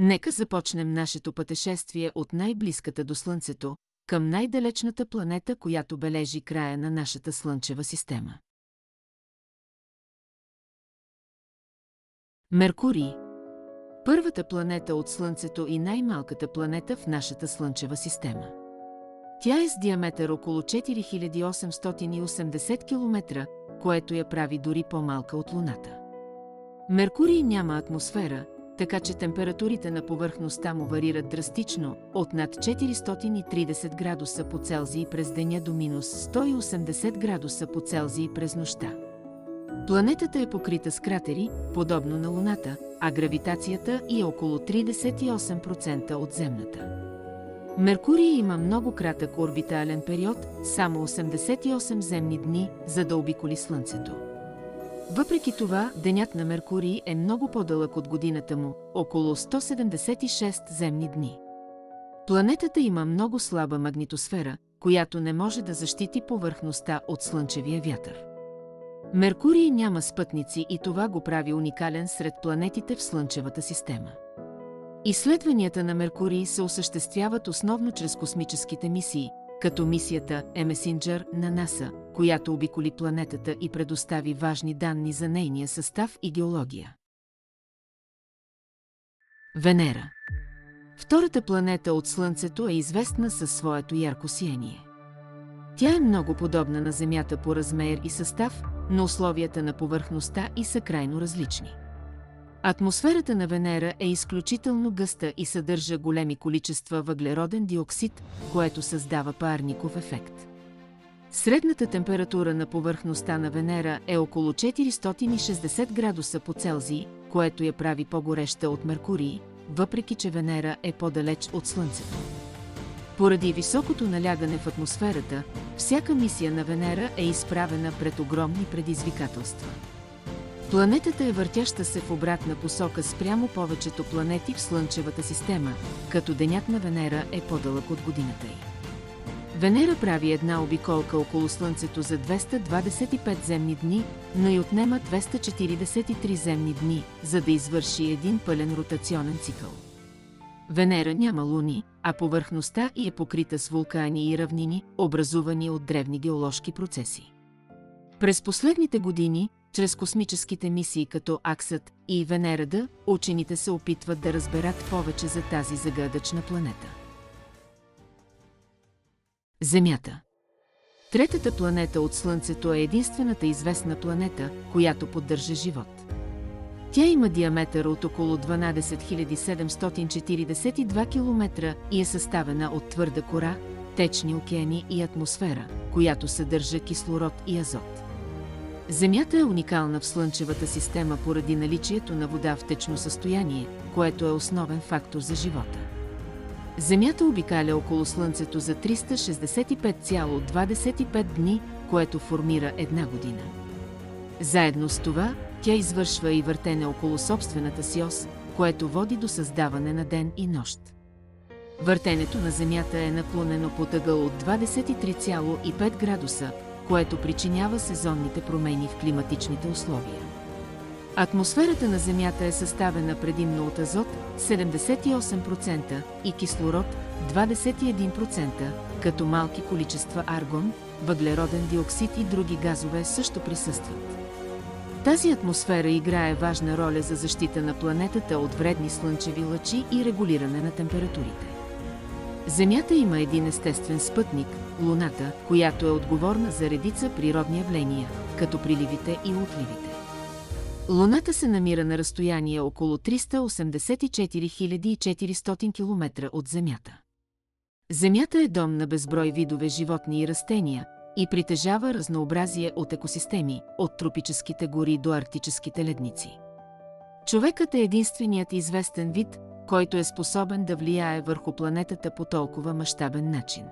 Нека започнем нашето пътешествие от най-близката до Слънцето, към най-далечната планета, която бележи края на нашата Слънчева система. Меркурий. Първата планета от Слънцето и най-малката планета в нашата Слънчева система. Тя е с диаметър около 4880 км, което я прави дори по-малка от Луната. Меркурий няма атмосфера, така че температурите на повърхността му варират драстично, от над 430 градуса по Целзий през деня до минус 180 градуса по Целзий през нощта. Планетата е покрита с кратери, подобно на Луната, а гравитацията ѝ е около 38% от Земната. Меркурий има много кратък орбитален период, само 88 земни дни, за да обиколи Слънцето. Въпреки това, денят на Меркурий е много по-дълъг от годината му, около 176 земни дни. Планетата има много слаба магнитосфера, която не може да защити повърхността от слънчевия вятър. Меркурий няма спътници и това го прави уникален сред планетите в Слънчевата система. Изследванията на Меркурий се осъществяват основно чрез космическите мисии, като мисията Месенджер на НАСА, която обиколи планетата и предостави важни данни за нейния състав и геология. Венера. Втората планета от Слънцето е известна със своето ярко сияние. Тя е много подобна на Земята по размер и състав, но условията на повърхността ѝ са крайно различни. Атмосферата на Венера е изключително гъста и съдържа големи количества въглероден диоксид, което създава парников ефект. Средната температура на повърхността на Венера е около 460 градуса по Целзий, което я прави по-гореща от Меркурий, въпреки че Венера е по-далеч от Слънцето. Поради високото налягане в атмосферата, всяка мисия на Венера е изправена пред огромни предизвикателства. Планетата е въртяща се в обратна посока спрямо повечето планети в Слънчевата система, като денят на Венера е по-дълъг от годината й. Венера прави една обиколка около Слънцето за 225 земни дни, но и отнема 243 земни дни, за да извърши един пълен ротационен цикъл. Венера няма луни, а повърхността ѝ е покрита с вулкани и равнини, образувани от древни геоложки процеси. През последните години, чрез космическите мисии като Аксат и Венера-Д, учените се опитват да разберат повече за тази загадъчна планета. Земята. Третата планета от Слънцето е единствената известна планета, която поддържа живот. Тя има диаметър от около 12 742 км и е съставена от твърда кора, течни океани и атмосфера, която съдържа кислород и азот. Земята е уникална в Слънчевата система поради наличието на вода в течно състояние, което е основен фактор за живота. Земята обикаля около Слънцето за 365,25 дни, което формира една година. Заедно с това, тя извършва и въртене около собствената си ос, което води до създаване на ден и нощ. Въртенето на Земята е наклонено под ъгъл от 23,5 градуса, което причинява сезонните промени в климатичните условия. Атмосферата на Земята е съставена предимно от азот 78% и кислород 21%, като малки количества аргон, въглероден диоксид и други газове също присъстват. Тази атмосфера играе важна роля за защита на планетата от вредни слънчеви лъчи и регулиране на температурите. Земята има един естествен спътник – Луната, която е отговорна за редица природни явления, като приливите и отливите. Луната се намира на разстояние около 384 400 км от Земята. Земята е дом на безброй видове животни и растения и притежава разнообразие от екосистеми, от тропическите гори до арктическите ледници. Човекът е единственият известен вид, който е способен да влияе върху планетата по толкова мащабен начин.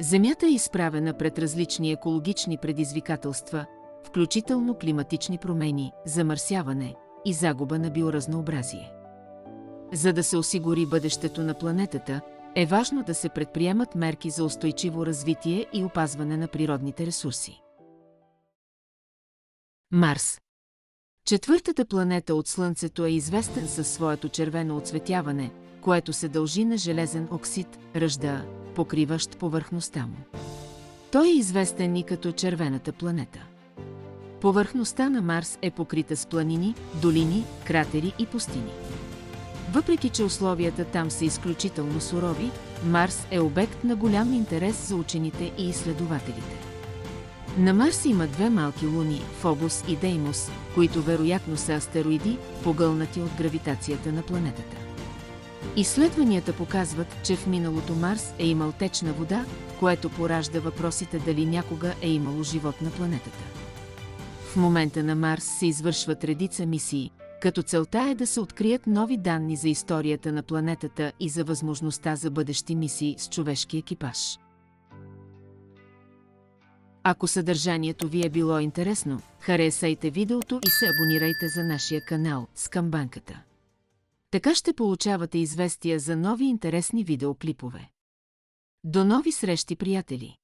Земята е изправена пред различни екологични предизвикателства, включително климатични промени, замърсяване и загуба на биоразнообразие. За да се осигури бъдещето на планетата, е важно да се предприемат мерки за устойчиво развитие и опазване на природните ресурси. Марс. Четвъртата планета от Слънцето е известен със своето червено оцветяване, което се дължи на железен оксид, ръжда, покриващ повърхността му. Той е известен и като червената планета. Повърхността на Марс е покрита с планини, долини, кратери и пустини. Въпреки че условията там са изключително сурови, Марс е обект на голям интерес за учените и изследователите. На Марс има две малки луни, Фобос и Деймос, които вероятно са астероиди, погълнати от гравитацията на планетата. Изследванията показват, че в миналото Марс е имал течна вода, което поражда въпросите дали някога е имало живот на планетата. В момента на Марс се извършват редица мисии, като целта е да се открият нови данни за историята на планетата и за възможността за бъдещи мисии с човешки екипаж. Ако съдържанието ви е било интересно, харесайте видеото и се абонирайте за нашия канал с камбанката. Така ще получавате известия за нови интересни видеоклипове. До нови срещи, приятели!